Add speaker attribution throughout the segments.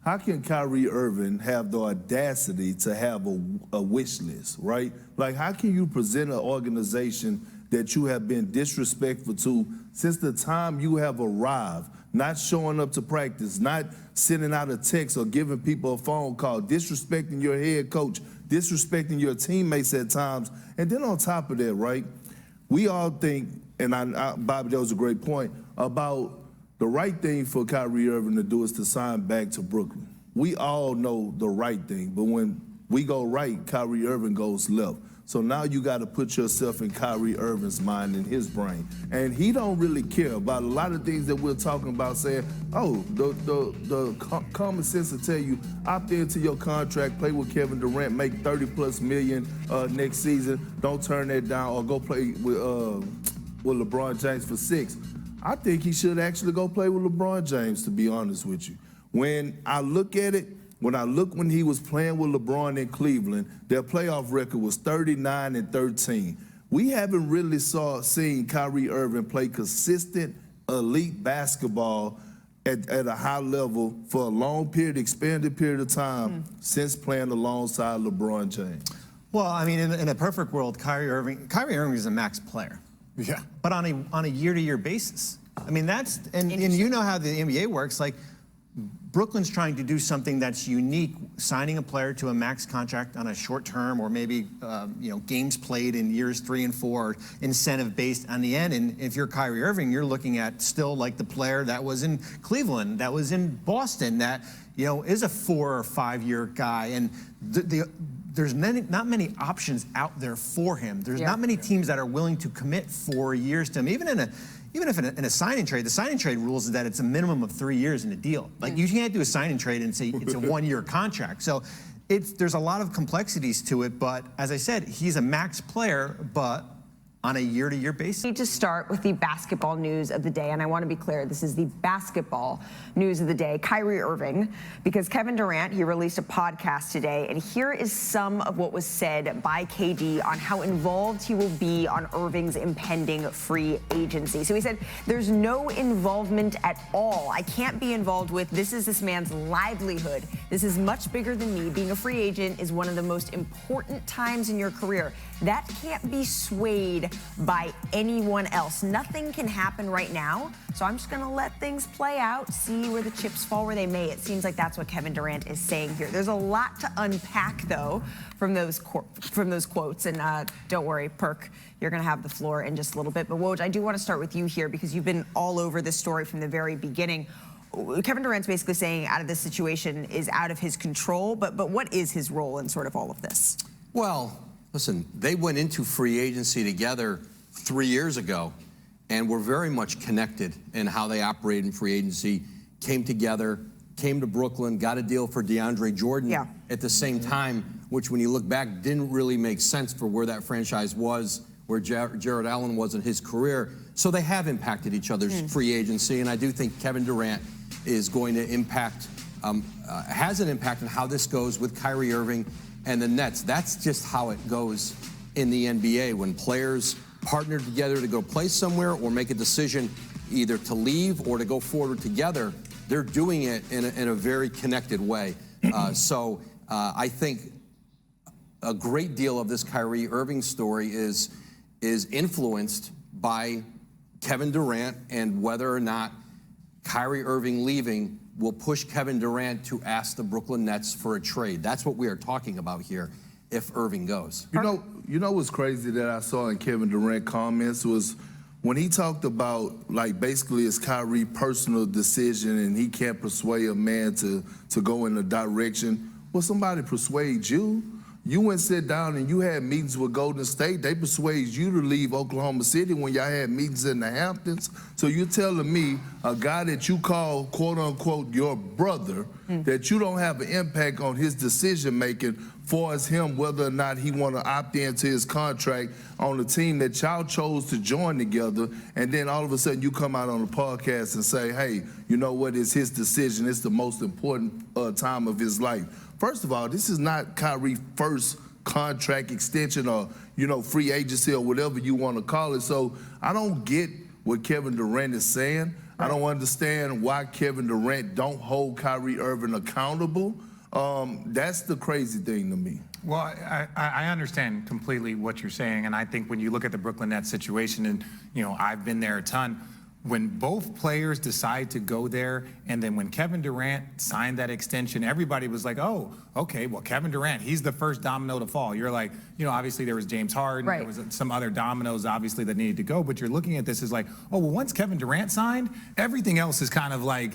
Speaker 1: how can Kyrie Irving have the audacity to have a wish list, right? Like, how can you present an organization that you have been disrespectful to since the time you have arrived, not showing up to practice, not sending out a text or giving people a phone call, disrespecting your head coach, disrespecting your teammates at times. And then on top of that, right, we all think, and Bobby, that was a great point, about the right thing for Kyrie Irving to do is to sign back to Brooklyn. We all know the right thing, but when we go right, Kyrie Irving goes left. So now you got to put yourself in Kyrie Irving's mind and his brain. And he don't really care about a lot of things that we're talking about, saying, oh, the common sense will tell you, opt into your contract, play with Kevin Durant, make $30+ million next season, don't turn that down, or go play with LeBron James for $6. I think he should actually go play with LeBron James, to be honest with you. When I look at it, when he was playing with LeBron in Cleveland, their playoff record was 39-13. We haven't really seen Kyrie Irving play consistent, elite basketball at a high level for a long period, expanded period of time since playing alongside LeBron James.
Speaker 2: Well, I mean, in a perfect world, Kyrie Irving is a max player.
Speaker 3: Yeah.
Speaker 2: But on a year-to-year basis. I mean, that's, and you know how the NBA works, like, Brooklyn's trying to do something that's unique, signing a player to a max contract on a short term, or maybe games played in years 3 and 4, incentive based on the end. And if you're Kyrie Irving, you're looking at still like the player that was in Cleveland, that was in Boston, that is a 4 or 5 year guy, and there's not many options out there for him. There's not many teams that are willing to commit 4 years to him, even if in a sign-and trade. The sign-and-trade rules is that it's a minimum of 3 years in a deal. Like, you can't do a sign-and-trade and say it's a 1 year contract. So there's a lot of complexities to it, but as I said, he's a max player, but on a year-to-year basis.
Speaker 4: We need to start with the basketball news of the day, and I want to be clear, this is the basketball news of the day. Kyrie Irving, because Kevin Durant, he released a podcast today, and here is some of what was said by KD on how involved he will be on Irving's impending free agency. So he said, there's no involvement at all. I can't be involved with, this is this man's livelihood. This is much bigger than me. Being a free agent is one of the most important times in your career. That can't be swayed by anyone else. Nothing can happen right now, so I'm just going to let things play out, see where the chips fall where they may. It seems like that's what Kevin Durant is saying here. There's a lot to unpack, though, from those quotes, and don't worry, Perk, you're going to have the floor in just a little bit. But Woj, I do want to start with you here because you've been all over this story from the very beginning. Kevin Durant's basically saying out of this situation is out of his control, but what is his role in sort of all of this?
Speaker 3: Well, listen, they went into free agency together 3 years ago, and were very much connected in how they operated in free agency, came together, came to Brooklyn, got a deal for DeAndre Jordan at the same time, which when you look back didn't really make sense for where that franchise was, where Jared Allen was in his career. So they have impacted each other's free agency, and I do think Kevin Durant is going to impact, has an impact on how this goes with Kyrie Irving and the Nets. That's just how it goes in the NBA. When players partner together to go play somewhere or make a decision either to leave or to go forward together, they're doing it in a very connected way. So I think a great deal of this Kyrie Irving story is influenced by Kevin Durant, and whether or not Kyrie Irving leaving will push Kevin Durant to ask the Brooklyn Nets for a trade. That's what we are talking about here if Irving goes.
Speaker 1: You know what's crazy that I saw in Kevin Durant comments was when he talked about, like, basically it's Kyrie's personal decision and he can't persuade a man to go in a direction. Well, somebody persuade you. You went sit down and you had meetings with Golden State. They persuaded you to leave Oklahoma City when y'all had meetings in the Hamptons. So you're telling me a guy that you call, quote unquote, your brother, that you don't have an impact on his decision making for as him whether or not he want to opt into his contract on the team that y'all chose to join together, and then all of a sudden you come out on the podcast and say, hey, you know what, it's his decision. It's the most important time of his life. First of all, this is not Kyrie's first contract extension or, free agency or whatever you want to call it. So I don't get what Kevin Durant is saying. I don't understand why Kevin Durant don't hold Kyrie Irving accountable. That's the crazy thing to me.
Speaker 5: Well, I understand completely what you're saying, and I think when you look at the Brooklyn Nets situation, and I've been there a ton, when both players decide to go there, and then when Kevin Durant signed that extension, everybody was like, oh, okay, well, Kevin Durant, he's the first domino to fall. You're like, obviously there was James Harden,
Speaker 4: right.
Speaker 5: There was some other dominoes, obviously, that needed to go, but you're looking at this as like, oh, well, once Kevin Durant signed, everything else is kind of like,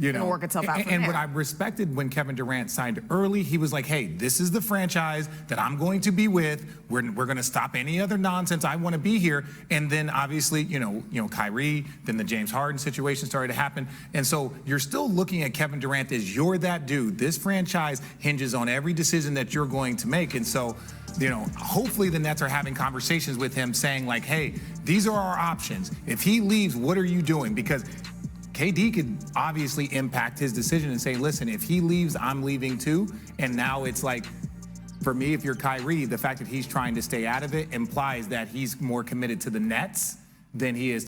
Speaker 4: It'll work itself out from
Speaker 5: and
Speaker 4: there.
Speaker 5: what I respected when Kevin Durant signed early, he was like, hey, this is the franchise that I'm going to be with. We're going to stop any other nonsense. I want to be here. And then obviously, Kyrie, then the James Harden situation started to happen. And so you're still looking at Kevin Durant as you're that dude. This franchise hinges on every decision that you're going to make. And so, hopefully the Nets are having conversations with him saying like, hey, these are our options. If he leaves, what are you doing? Because KD could obviously impact his decision and say, listen, if he leaves, I'm leaving too. And now it's like, for me, if you're Kyrie, the fact that he's trying to stay out of it implies that he's more committed to the Nets than he is